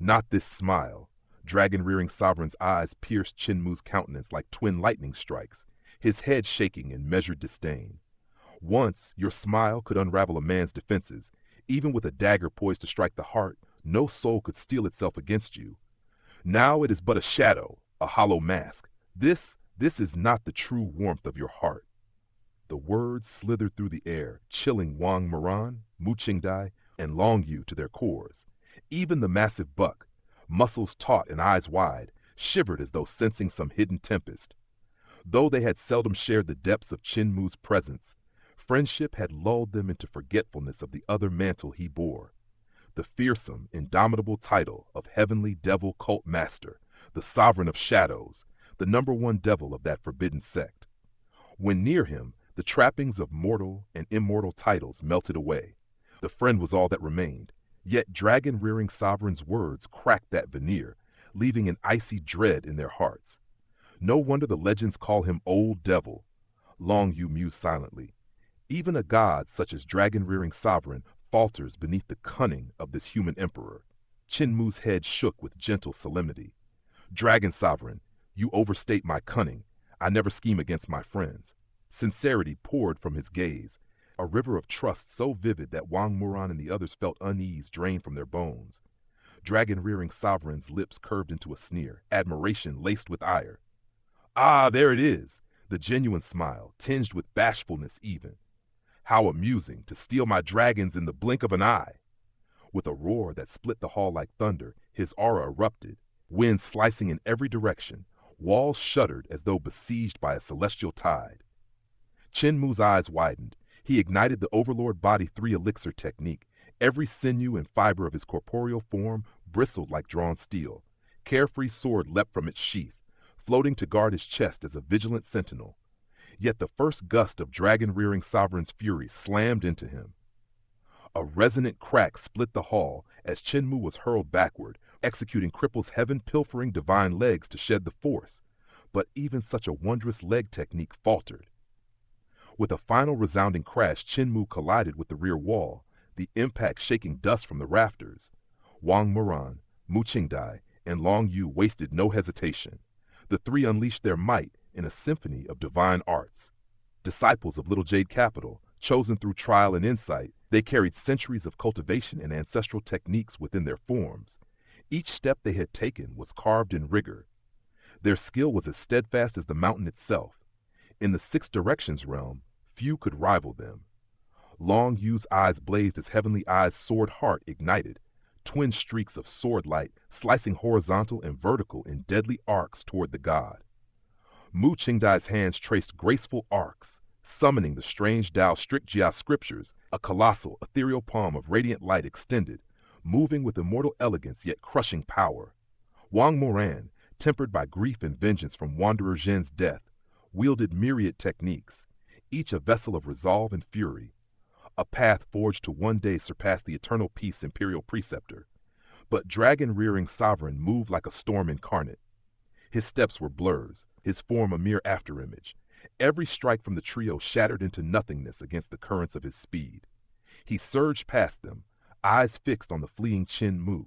Not this smile. Dragon-rearing sovereign's eyes pierced Chinmu's countenance like twin lightning strikes, his head shaking in measured disdain. Once, your smile could unravel a man's defenses. Even with a dagger poised to strike the heart, no soul could steel itself against you. Now it is but a shadow, a hollow mask. This is not the true warmth of your heart. The words slithered through the air, chilling Wang Moran, Mu Qingdai, and Long Yu to their cores. Even the massive buck, muscles taut and eyes wide, shivered as though sensing some hidden tempest. Though they had seldom shared the depths of Chinmu's presence, friendship had lulled them into forgetfulness of the other mantle he bore. The fearsome, indomitable title of Heavenly Devil Cult Master, the Sovereign of Shadows, the #1 devil of that forbidden sect. When near him, the trappings of mortal and immortal titles melted away. The friend was all that remained, yet dragon-rearing sovereign's words cracked that veneer, leaving an icy dread in their hearts. No wonder the legends call him Old Devil. Long Yu mused silently. Even a god such as dragon-rearing sovereign falters beneath the cunning of this human emperor. Chinmu's head shook with gentle solemnity. Dragon sovereign, you overstate my cunning. I never scheme against my friends. Sincerity poured from his gaze, a river of trust so vivid that Wang Moran and the others felt unease drain from their bones. Dragon-rearing sovereign's lips curved into a sneer, admiration laced with ire. Ah, there it is, the genuine smile, tinged with bashfulness even. How amusing to steal my dragons in the blink of an eye. With a roar that split the hall like thunder, his aura erupted, wind slicing in every direction, walls shuddered as though besieged by a celestial tide. Chinmu's eyes widened. He ignited the Overlord Body 3 elixir technique. Every sinew and fiber of his corporeal form bristled like drawn steel. Carefree sword leapt from its sheath, floating to guard his chest as a vigilant sentinel. Yet the first gust of dragon-rearing sovereign's fury slammed into him. A resonant crack split the hall as Chinmu was hurled backward, executing Cripple's heaven-pilfering divine legs to shed the force. But even such a wondrous leg technique faltered. With a final resounding crash, Chinmu collided with the rear wall, the impact shaking dust from the rafters. Wang Moran, Mu Qingdai, and Long Yu wasted no hesitation. The three unleashed their might in a symphony of divine arts. Disciples of Little Jade Capital, chosen through trial and insight, they carried centuries of cultivation and ancestral techniques within their forms. Each step they had taken was carved in rigor. Their skill was as steadfast as the mountain itself. In the Six Directions realm, few could rival them. Long Yu's eyes blazed as Heavenly Eye's sword heart ignited, twin streaks of sword light slicing horizontal and vertical in deadly arcs toward the god. Mu Qingdai's hands traced graceful arcs, summoning the strange Tao Strictjia scriptures, a colossal, ethereal palm of radiant light extended, moving with immortal elegance yet crushing power. Wang Moran, tempered by grief and vengeance from Wanderer Zhen's death, wielded myriad techniques, each a vessel of resolve and fury, a path forged to one day surpass the eternal peace imperial preceptor. But dragon-rearing sovereign moved like a storm incarnate. His steps were blurs, his form a mere afterimage. Every strike from the trio shattered into nothingness against the currents of his speed. He surged past them, eyes fixed on the fleeing Chinmu.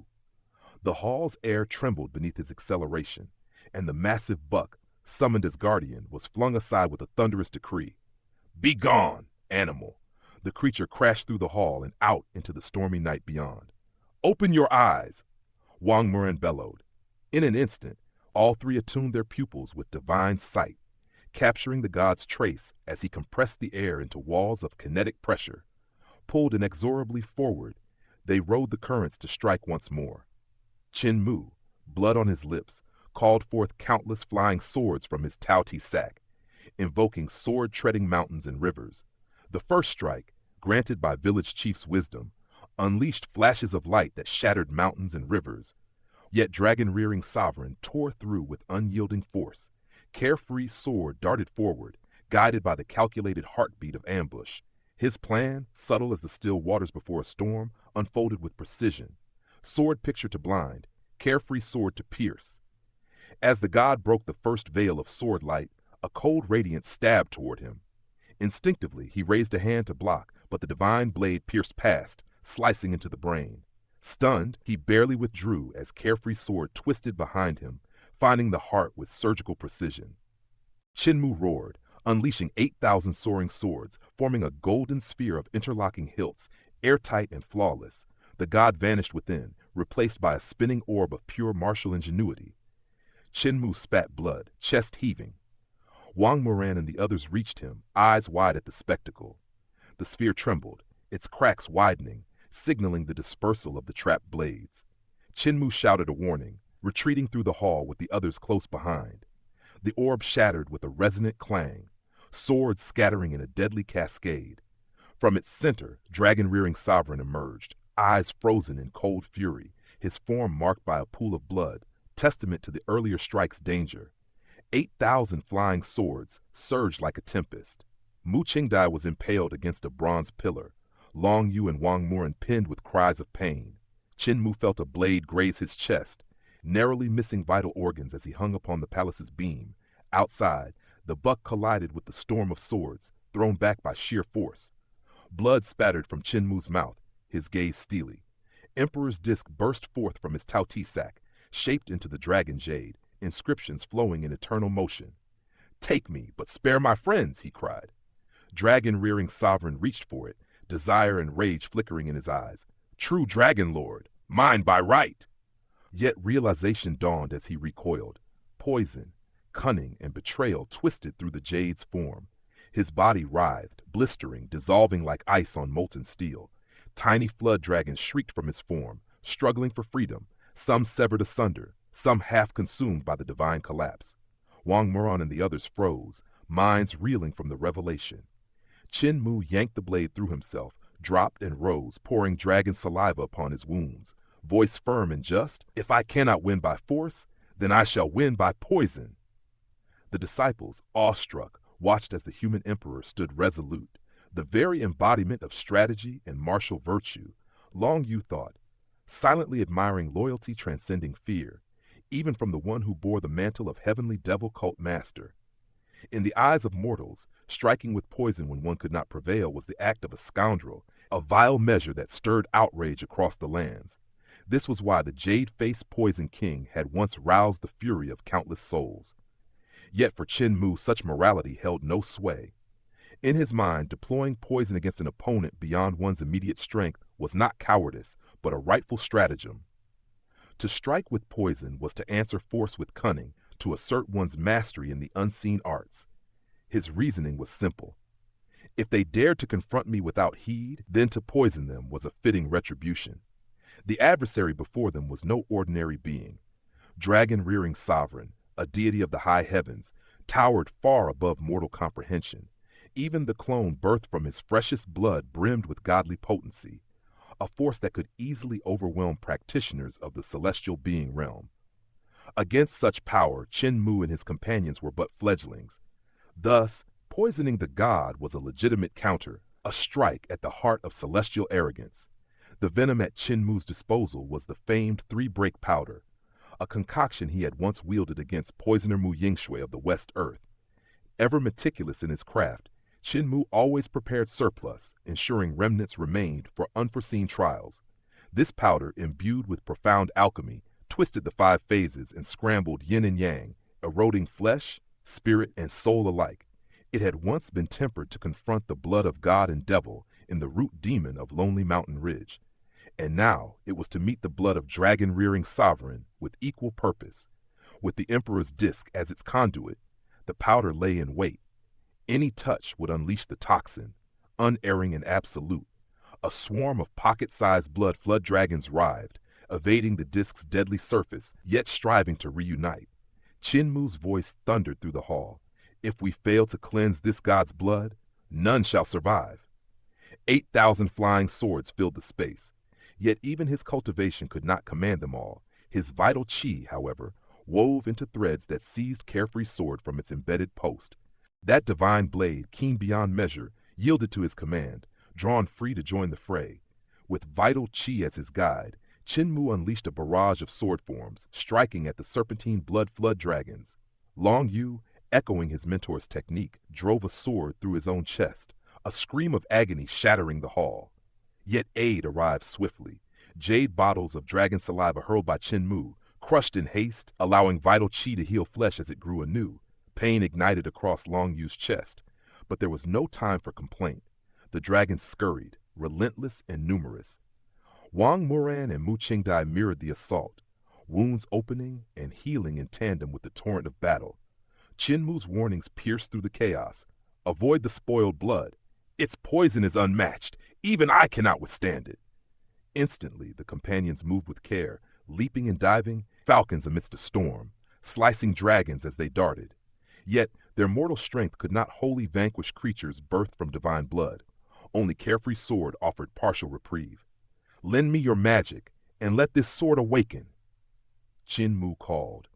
The hall's air trembled beneath his acceleration, and the massive buck, summoned as guardian, was flung aside with a thunderous decree. Be gone, animal! The creature crashed through the hall and out into the stormy night beyond. Open your eyes! Wang Moran bellowed. In an instant, all three attuned their pupils with divine sight, capturing the god's trace as he compressed the air into walls of kinetic pressure. Pulled inexorably forward, they rode the currents to strike once more. Chinmu, blood on his lips, called forth countless flying swords from his Tao-Ti sack, invoking sword-treading mountains and rivers. The first strike, granted by village chief's wisdom, unleashed flashes of light that shattered mountains and rivers. Yet dragon-rearing sovereign tore through with unyielding force. Carefree sword darted forward, guided by the calculated heartbeat of ambush. His plan, subtle as the still waters before a storm, unfolded with precision. Sword picture to blind, carefree sword to pierce. As the god broke the first veil of sword light, a cold radiance stabbed toward him. Instinctively, he raised a hand to block, but the divine blade pierced past, slicing into the brain. Stunned, he barely withdrew as Carefree's sword twisted behind him, finding the heart with surgical precision. Chenmu roared, unleashing 8,000 soaring swords, forming a golden sphere of interlocking hilts, airtight and flawless. The god vanished within, replaced by a spinning orb of pure martial ingenuity. Chenmu spat blood, chest heaving. Wang Moran and the others reached him, eyes wide at the spectacle. The sphere trembled, its cracks widening, signaling the dispersal of the trapped blades. Chenmu shouted a warning, retreating through the hall with the others close behind. The orb shattered with a resonant clang, swords scattering in a deadly cascade. From its center, dragon-rearing sovereign emerged, eyes frozen in cold fury, his form marked by a pool of blood, testament to the earlier strike's danger. 8,000 flying swords surged like a tempest. Mu Qingdai was impaled against a bronze pillar, Long Yu and Wang Moran pinned with cries of pain. Chenmu felt a blade graze his chest, narrowly missing vital organs as he hung upon the palace's beam. Outside, the buck collided with the storm of swords, thrown back by sheer force. Blood spattered from Chenmu's mouth, his gaze steely. Emperor's disc burst forth from his Tao-Ti sack, shaped into the dragon jade, inscriptions flowing in eternal motion. "Take me, but spare my friends," he cried. Dragon-rearing sovereign reached for it, desire and rage flickering in his eyes. "True dragon lord, mine by right!" Yet realization dawned as he recoiled. Poison, cunning, and betrayal twisted through the jade's form. His body writhed, blistering, dissolving like ice on molten steel. Tiny flood dragons shrieked from his form, struggling for freedom, some severed asunder, some half consumed by the divine collapse. Wang Moran and the others froze, minds reeling from the revelation. Chenmu yanked the blade through himself, dropped and rose, pouring dragon saliva upon his wounds, voice firm and just, "If I cannot win by force, then I shall win by poison." The disciples, awestruck, watched as the human emperor stood resolute, the very embodiment of strategy and martial virtue. Long Yu thought, silently admiring loyalty transcending fear, even from the one who bore the mantle of heavenly devil cult master. In the eyes of mortals, striking with poison when one could not prevail was the act of a scoundrel, a vile measure that stirred outrage across the lands. This was why the jade-faced Poison King had once roused the fury of countless souls. Yet for Chenmu such morality held no sway. In his mind, deploying poison against an opponent beyond one's immediate strength was not cowardice, but a rightful stratagem. To strike with poison was to answer force with cunning, to assert one's mastery in the unseen arts. His reasoning was simple. If they dared to confront me without heed, then to poison them was a fitting retribution. The adversary before them was no ordinary being. Dragon-rearing sovereign, a deity of the high heavens, towered far above mortal comprehension. Even the clone birthed from his freshest blood brimmed with godly potency, a force that could easily overwhelm practitioners of the celestial being realm. Against such power, Chenmu and his companions were but fledglings. Thus, poisoning the god was a legitimate counter, a strike at the heart of celestial arrogance. The venom at Chenmu's disposal was the famed three-break powder, a concoction he had once wielded against poisoner Mu Yingshui of the West Earth. Ever meticulous in his craft, Chenmu always prepared surplus, ensuring remnants remained for unforeseen trials. This powder, imbued with profound alchemy, twisted the five phases and scrambled yin and yang, eroding flesh, spirit, and soul alike. It had once been tempered to confront the blood of god and devil in the root demon of Lonely Mountain Ridge. And now it was to meet the blood of dragon-rearing sovereign with equal purpose. With the emperor's disc as its conduit, the powder lay in wait. Any touch would unleash the toxin, unerring and absolute. A swarm of pocket-sized blood flood dragons writhed, evading the disc's deadly surface, yet striving to reunite. Chenmu's voice thundered through the hall. "If we fail to cleanse this god's blood, none shall survive." 8,000 flying swords filled the space. Yet even his cultivation could not command them all. His vital chi, however, wove into threads that seized Carefree's sword from its embedded post. That divine blade, keen beyond measure, yielded to his command, drawn free to join the fray. With vital chi as his guide, Chenmu unleashed a barrage of sword forms, striking at the serpentine blood flood dragons. Long Yu, echoing his mentor's technique, drove a sword through his own chest, a scream of agony shattering the hall. Yet aid arrived swiftly. Jade bottles of dragon saliva hurled by Chen Mu, crushed in haste, allowing vital chi to heal flesh as it grew anew. Pain ignited across Long Yu's chest. But there was no time for complaint. The dragons scurried, relentless and numerous. Wang Moran and Mu Qingdai mirrored the assault, wounds opening and healing in tandem with the torrent of battle. Chen Mu's warnings pierced through the chaos. Avoid the spoiled blood. Its poison is unmatched. Even I cannot withstand it. Instantly, the companions moved with care, leaping and diving, falcons amidst a storm, slicing dragons as they darted. Yet, their mortal strength could not wholly vanquish creatures birthed from divine blood. Only Carefree Sword offered partial reprieve. Lend me your magic, and let this sword awaken. Chen Mu called.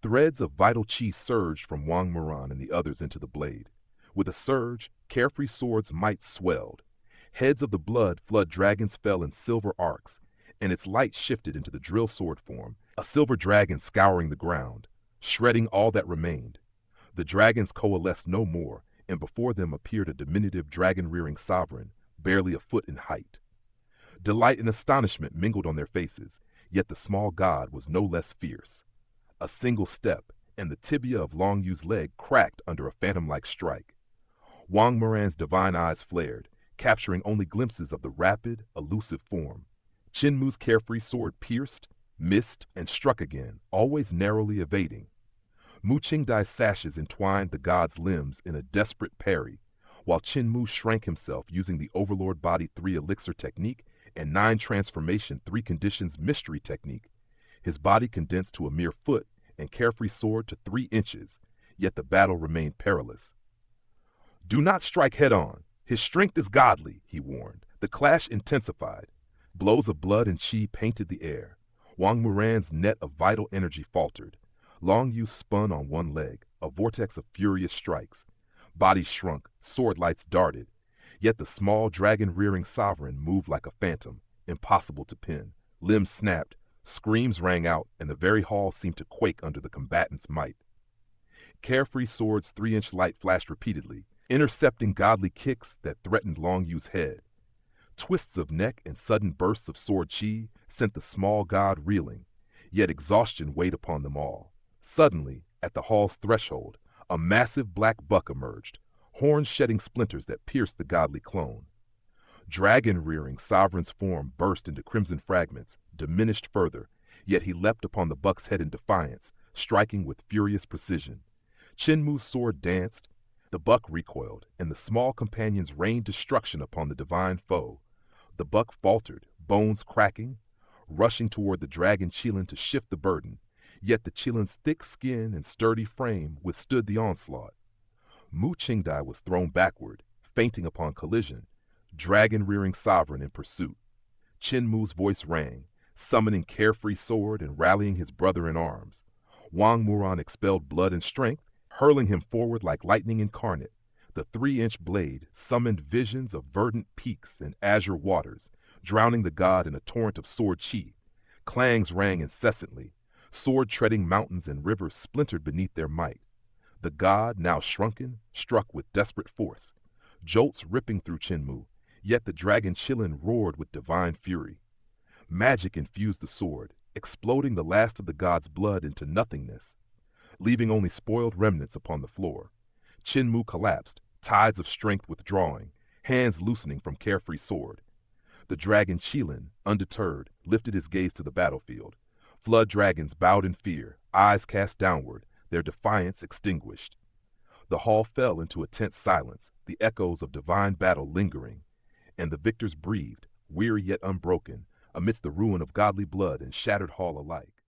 Threads of vital chi surged from Wang Moran and the others into the blade. With a surge, Carefree Sword's might swelled. Heads of the blood flood dragons fell in silver arcs, and its light shifted into the drill sword form, a silver dragon scouring the ground, shredding all that remained. The dragons coalesced no more, and before them appeared a diminutive dragon-rearing sovereign, barely a foot in height. Delight and astonishment mingled on their faces, yet the small god was no less fierce. A single step, and the tibia of Long Yu's leg cracked under a phantom-like strike. Wang Moran's divine eyes flared, capturing only glimpses of the rapid, elusive form. Chen Mu's Carefree Sword pierced, missed, and struck again, always narrowly evading. Mu Qingdai's sashes entwined the god's limbs in a desperate parry, while Chen Mu shrank himself using the Overlord Body 3 Elixir technique and 9 Transformation 3 Conditions Mystery technique. His body condensed to a mere foot and Carefree Sword to 3 inches, yet the battle remained perilous. Do not strike head-on. His strength is godly, he warned. The clash intensified. Blows of blood and chi painted the air. Wang Moran's net of vital energy faltered. Long Yu spun on one leg, a vortex of furious strikes. Bodies shrunk, sword lights darted. Yet the small dragon-rearing sovereign moved like a phantom, impossible to pin. Limbs snapped, screams rang out, and the very hall seemed to quake under the combatants' might. Carefree Sword's 3-inch light flashed repeatedly, intercepting godly kicks that threatened Long Yu's head. Twists of neck and sudden bursts of sword chi sent the small god reeling, yet exhaustion weighed upon them all. Suddenly, at the hall's threshold, a massive black buck emerged, horns shedding splinters that pierced the godly clone. Dragon-rearing Sovereign's form burst into crimson fragments, diminished further, yet he leapt upon the buck's head in defiance, striking with furious precision. Chen Mu's sword danced. The buck recoiled, and the small companions rained destruction upon the divine foe. The buck faltered, bones cracking, rushing toward the dragon Qilin to shift the burden, yet the Qilin's thick skin and sturdy frame withstood the onslaught. Mu Qingdai was thrown backward, fainting upon collision, dragon-rearing sovereign in pursuit. Chen Mu's voice rang, summoning Carefree Sword and rallying his brother in arms. Wang Moran expelled blood and strength, hurling him forward like lightning incarnate. The 3-inch blade summoned visions of verdant peaks and azure waters, drowning the god in a torrent of sword chi. Clangs rang incessantly. Sword-treading mountains and rivers splintered beneath their might. The god, now shrunken, struck with desperate force, jolts ripping through Chen Mu, yet the dragon Qilin roared with divine fury. Magic infused the sword, exploding the last of the god's blood into nothingness, leaving only spoiled remnants upon the floor. Chen Mu collapsed, tides of strength withdrawing, hands loosening from Carefree Sword. The dragon Qilin, undeterred, lifted his gaze to the battlefield. Flood dragons bowed in fear, eyes cast downward, their defiance extinguished. The hall fell into a tense silence, the echoes of divine battle lingering, and the victors breathed, weary yet unbroken, amidst the ruin of godly blood and shattered hall alike.